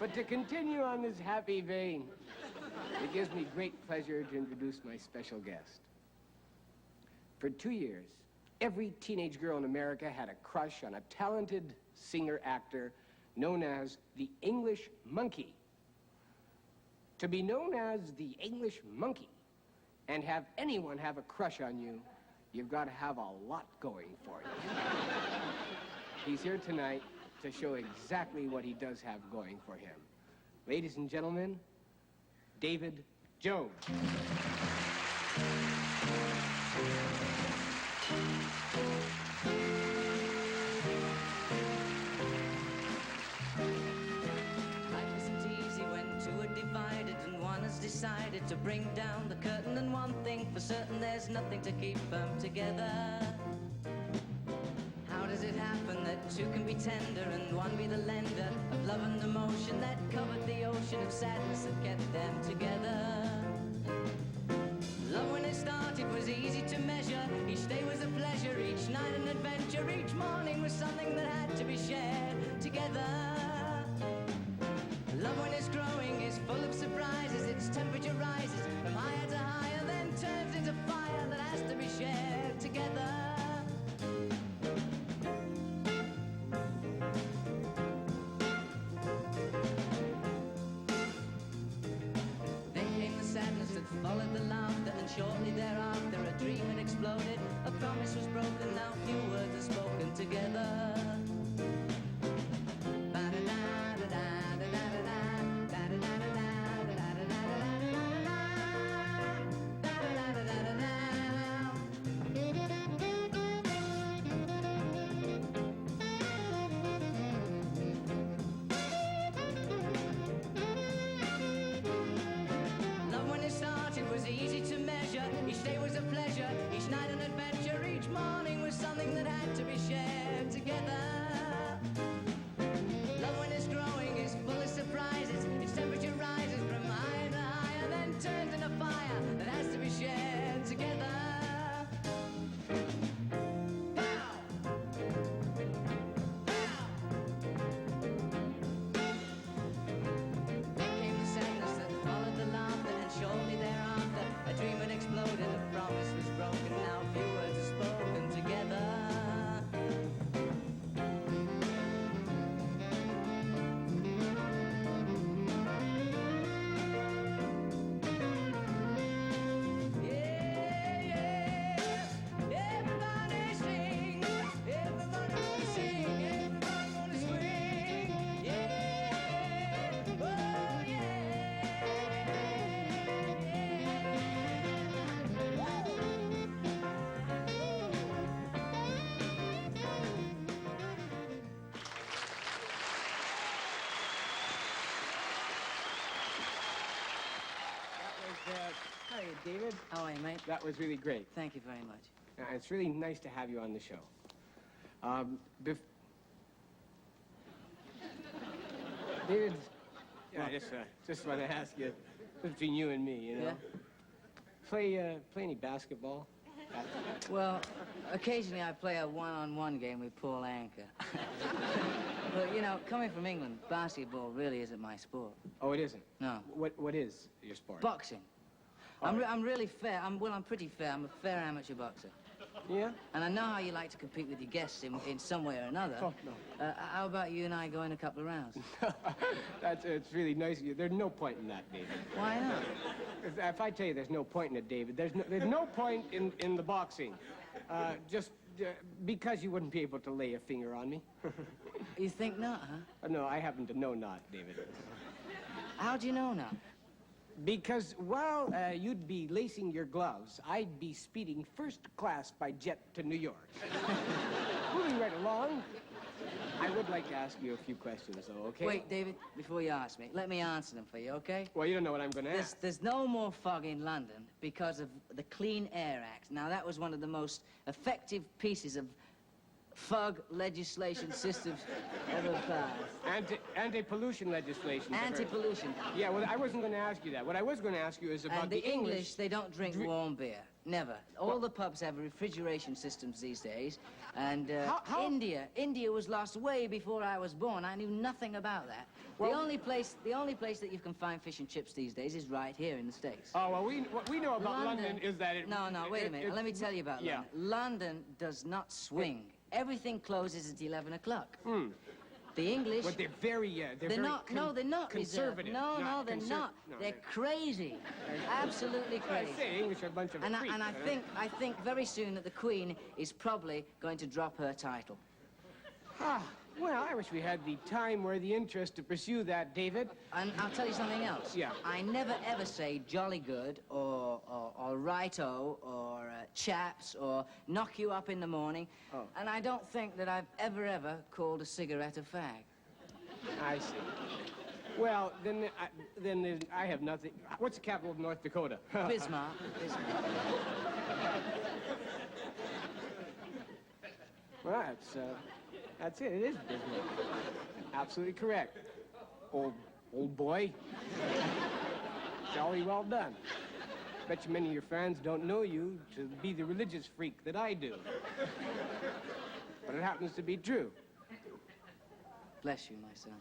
But to continue on this happy vein, it gives me great pleasure to introduce my special guest. For 2 years, every teenage girl in America had a crush on a talented singer-actor known as the English Monkey. To be known as the English Monkey and have anyone have a crush on you, you've got to have a lot going for you. He's here tonight to show exactly what he does have going for him. Ladies and gentlemen, David Jones. Decided to bring down the curtain, and one thing for certain, there's nothing to keep them together. How does it happen that two can be tender and one be the lender of love and emotion that covered the ocean of sadness that kept them together? Love when it started was easy to measure. Each day was a pleasure, each night an adventure, each morning was something that had to be shared together. Love when it's growing is full of surprises. Its temperature rises from higher to higher, then turns into fire that has to be shared together. Then came the sadness that followed the laughter, and shortly thereafter a dream had exploded. A promise was broken, now few words are spoken together. That had to be shared together. Love when it's growing is full of surprises. Its temperature rises from higher to higher, then turns into fire that has to be shared together. Pow! Pow! Then came the sadness that followed the laughter, and shortly thereafter a dream had exploded. A promise was broken, now few words are spoken together. Hi, David. How are you, mate? That was really great. Thank you very much. It's really nice to have you on the show. David, yeah, I just want to ask you, between you and me, you know, play any basketball? Well, occasionally I play a one-on-one game with Paul Anka. But, you know, coming from England, basketball really isn't my sport. Oh, it isn't? No. What is your sport? Boxing. I'm really fair. I'm pretty fair. I'm a fair amateur boxer. Yeah? And I know how you like to compete with your guests in some way or another. Oh, no. How about you and I go in a couple of rounds? It's really nice of you. There's no point in that, David. Why not? If I tell you there's no point in it, David, there's no point in the boxing. Just because you wouldn't be able to lay a finger on me. You think not, huh? No, I happen to know not, David. How do you know not? Because while you'd be lacing your gloves, I'd be speeding first class by jet to New York. Moving right along, I would like to ask you a few questions, though, okay? Wait, David, before you ask me, let me answer them for you, okay? Well, you don't know what I'm going to ask. There's no more fog in London because of the Clean Air Act. Now, that was one of the most effective pieces of fog legislation systems ever passed. Anti-pollution legislation. Anti-pollution. Yeah, well, I wasn't going to ask you that. What I was going to ask you is about and the English, they don't drink warm beer. never. All the pubs have refrigeration systems these days, and How? India was lost way before I was born. I knew nothing about that. Well- the only place that you can find fish and chips these days is right here in the States. Oh, well, what we know about London is that it... No, wait a minute. Let me tell you about yeah. London. London does not swing. Everything closes at 11 o'clock. The English... But they're very, They're very not. No, they're not conservative. reserved. No, they're not. No, they're crazy. Absolutely I crazy. say English are a bunch of And freaks. I think very soon that the Queen is probably going to drop her title. Well, I wish we had the time or the interest to pursue that, David. And I'll tell you something else. Yeah. I never ever say jolly good or righto or chaps or knock you up in the morning. Oh. And I don't think that I've ever called a cigarette a fag. I see. Well, then I have nothing. What's the capital of North Dakota? Bismarck. Well, that's it. It is Bismarck. Absolutely correct. Old boy. Jolly well done. Bet you many of your friends don't know you to be the religious freak that I do. But it happens to be true. Bless you, my son.